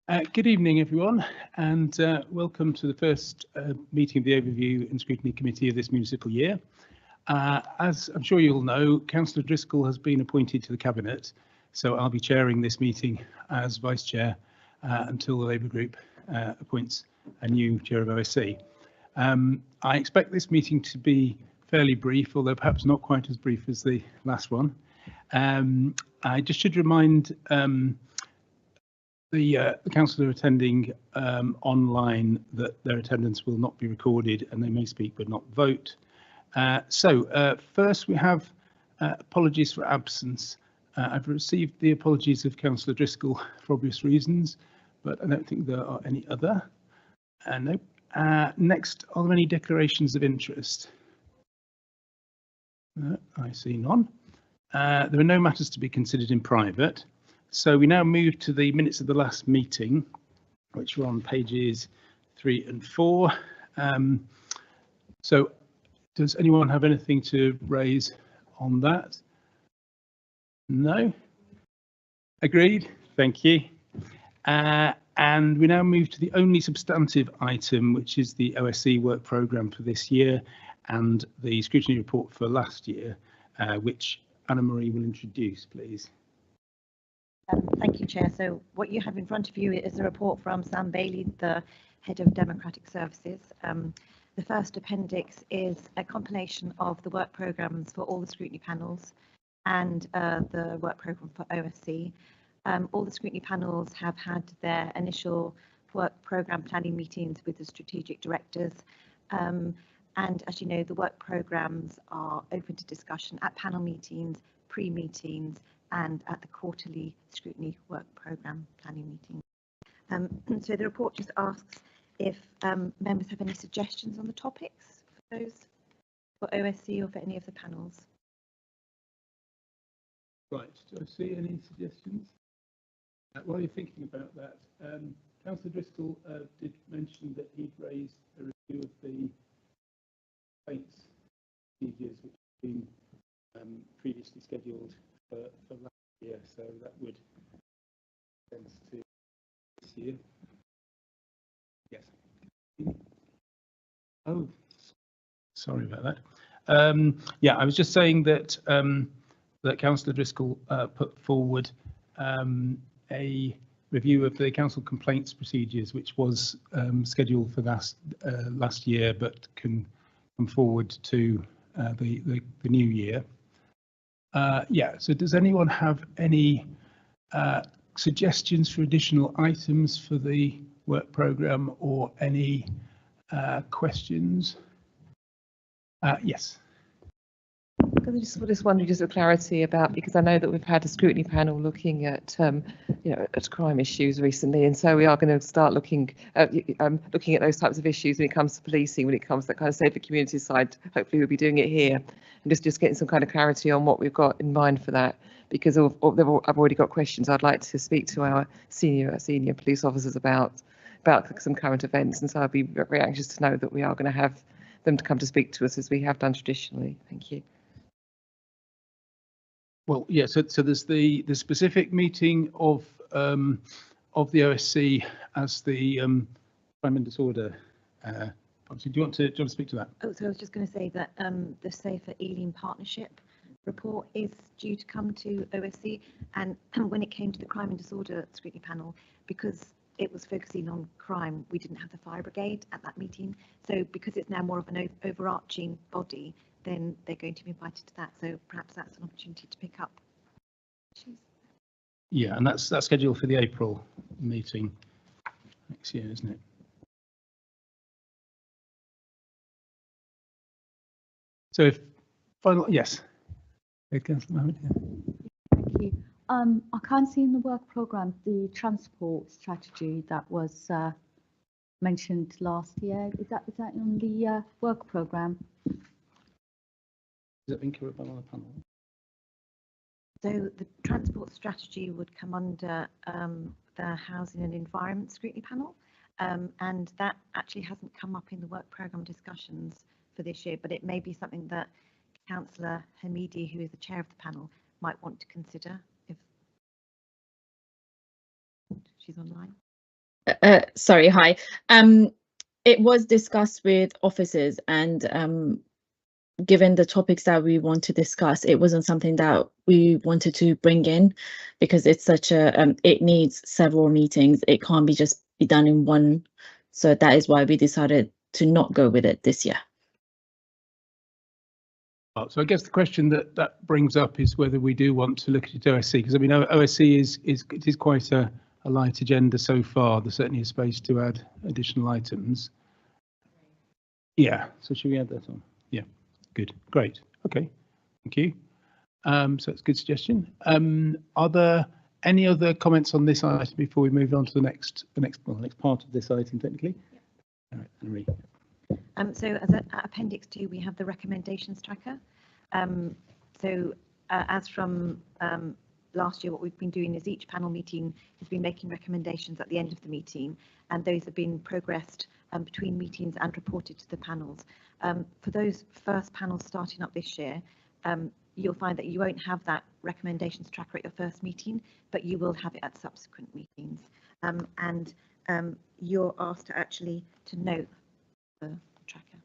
Good evening, everyone, and welcome to the first meeting of the Overview and Scrutiny Committee of this municipal year. As I'm sure you'll know, Councillor Driscoll has been appointed to the Cabinet, so I'll be chairing this meeting as Vice Chair until the Labour Group appoints a new Chair of OSC. I expect this meeting to be fairly brief, although perhaps not quite as brief as the last one. I just should remind the councillor attending online that their attendance will not be recorded and they may speak but not vote. First we have apologies for absence. I've received the apologies of Councillor Driscoll for obvious reasons, but I don't think there are any other. No. Next, are there any declarations of interest? I see none. There are no matters to be considered in private. So we now move to the minutes of the last meeting, which are on pages 3 and 4. So does anyone have anything to raise on that? No? Agreed. Thank you. And we now move to the only substantive item, which is the OSC work programme for this year and the scrutiny report for last year, which Anna-Marie will introduce, please. Thank you, Chair. So what you have in front of you is a report from Sam Bailey, the Head of Democratic Services. The first appendix is a compilation of the work programmes for all the scrutiny panels and the work programme for OSC. All the scrutiny panels have had their initial work programme planning meetings with the strategic directors. And as you know, the work programmes are open to discussion at panel meetings, pre-meetings, and at the quarterly scrutiny work programme planning meeting. So the report just asks if members have any suggestions on the topics for those for OSC or for any of the panels. Right, do I see any suggestions? While you're thinking about that, Councillor Driscoll did mention that he'd raised a review of the complaints procedures which have been previously scheduled for last year, so that would make sense to this year. Yes. Oh, sorry about that. Yeah, I was just saying that that Councillor Driscoll put forward a review of the council complaints procedures, which was scheduled for last year, but can come forward to the new year. Yeah, so does anyone have any suggestions for additional items for the work programme or any questions? Yes. I just wondering, just for clarity about, because I know that we've had a scrutiny panel looking at, at crime issues recently, and so we are going to start looking at those types of issues when it comes to policing, when it comes to that kind of safer community side. Hopefully, we'll be doing it here, and just getting some kind of clarity on what we've got in mind for that. Because I've already got questions I'd like to speak to our senior police officers about some current events, and so I'd be very anxious to know that we are going to have them to come to speak to us as we have done traditionally. Thank you. Well, yeah. So there's the specific meeting of the OSC as the crime and disorder. Do you want to speak to that? Oh, so I was just going to say that the Safer Ealing Partnership report is due to come to OSC, and when it came to the crime and disorder scrutiny panel, because it was focusing on crime, we didn't have the fire brigade at that meeting. So because it's now more of an overarching body, then they're going to be invited to that. So perhaps that's an opportunity to pick up issues. Yeah, and that's scheduled for the April meeting next year, isn't it? So if final, yes. Councillor Mohammed, yeah. Thank you. I can't see in the work programme the transport strategy that was mentioned last year. Is that on the work programme? Has it been covered by the panel? So the transport strategy would come under the Housing and Environment Scrutiny Panel, and that actually hasn't come up in the work programme discussions for this year, but it may be something that Councillor Hamidi, who is the chair of the panel, might want to consider if she's online. Sorry, hi. It was discussed with officers, and given the topics that we want to discuss, it wasn't something that we wanted to bring in because it's such a it needs several meetings. It can't be done in one. So that is why we decided to not go with it this year. So I guess the question that brings up is whether we do want to look at OSC, because I mean OSC is quite a light agenda so far. There's certainly a space to add additional items. Yeah, so should we add that on? Yeah, good, great, okay, thank you. So it's a good suggestion. Are there any other comments on this item before we move on to the next part of this item technically? Yeah. All right, Marie. So as Appendix 2, we have the recommendations tracker. As from last year, what we've been doing is each panel meeting has been making recommendations at the end of the meeting, and those have been progressed between meetings and reported to the panels. For those first panels starting up this year, you'll find that you won't have that recommendations tracker at your first meeting, but you will have it at subsequent meetings. You're asked to actually note the tracker.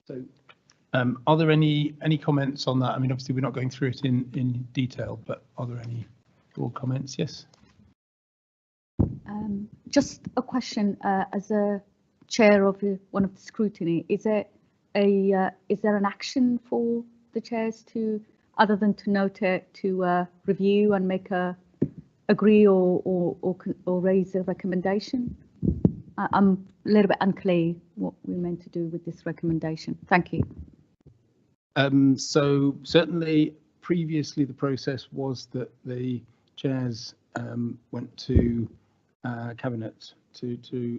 So are there any comments on that? I mean, obviously we're not going through it in detail, but are there any broad comments? Yes. Just a question, as a chair of one of the scrutiny, is there an action for the chairs to, other than to note it, to review and make agree or raise a recommendation? I'm a little bit unclear what we're meant to do with this recommendation. Thank you. So certainly previously the process was that the chairs went to cabinet to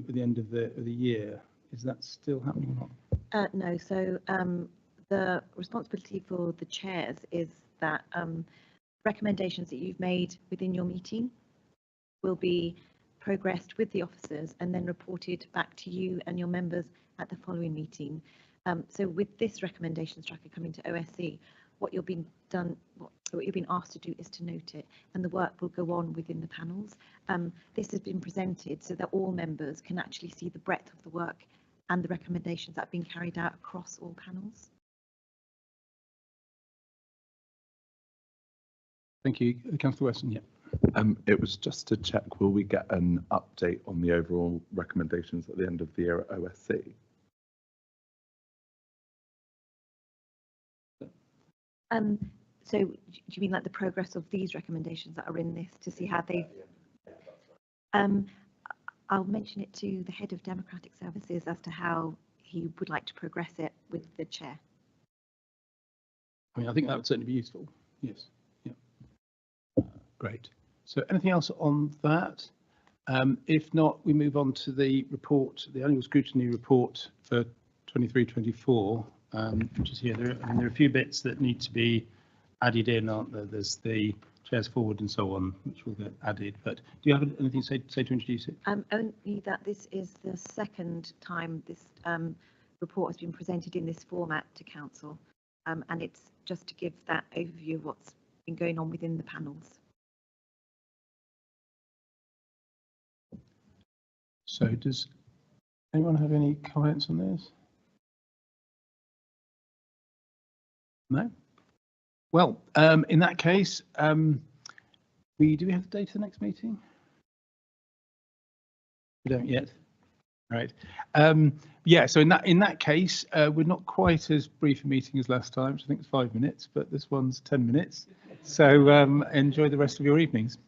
the end of the year. Is that still happening or not? No. So the responsibility for the chairs is that recommendations that you've made within your meeting will be progressed with the officers and then reported back to you and your members at the following meeting. So with this recommendations tracker coming to OSC, what you're being asked to do is to note it, and the work will go on within the panels. This has been presented so that all members can actually see the breadth of the work and the recommendations that have been carried out across all panels. Thank you, Councillor Weston. Yeah. It was just to check, will we get an update on the overall recommendations at the end of the year at OSC? So do you mean like the progress of these recommendations that are in this, to see how they? I'll mention it to the head of Democratic Services as to how he would like to progress it with the chair. I mean, I think that would certainly be useful. Yes. Yeah. Great. So anything else on that? If not, we move on to the report, the annual scrutiny report for 23-24, which is here. There are a few bits that need to be added in, aren't there? There's the chairs forward and so on, which will get added. But do you have anything to say to introduce it? Only that this is the second time this report has been presented in this format to council, and it's just to give that overview of what's been going on within the panels. So does anyone have any comments on this? No? Well, in that case, do we have the date of the next meeting? We don't yet. Right. Yeah, so in that case, we're not quite as brief a meeting as last time, which I think was 5 minutes, but this one's 10 minutes. So enjoy the rest of your evenings.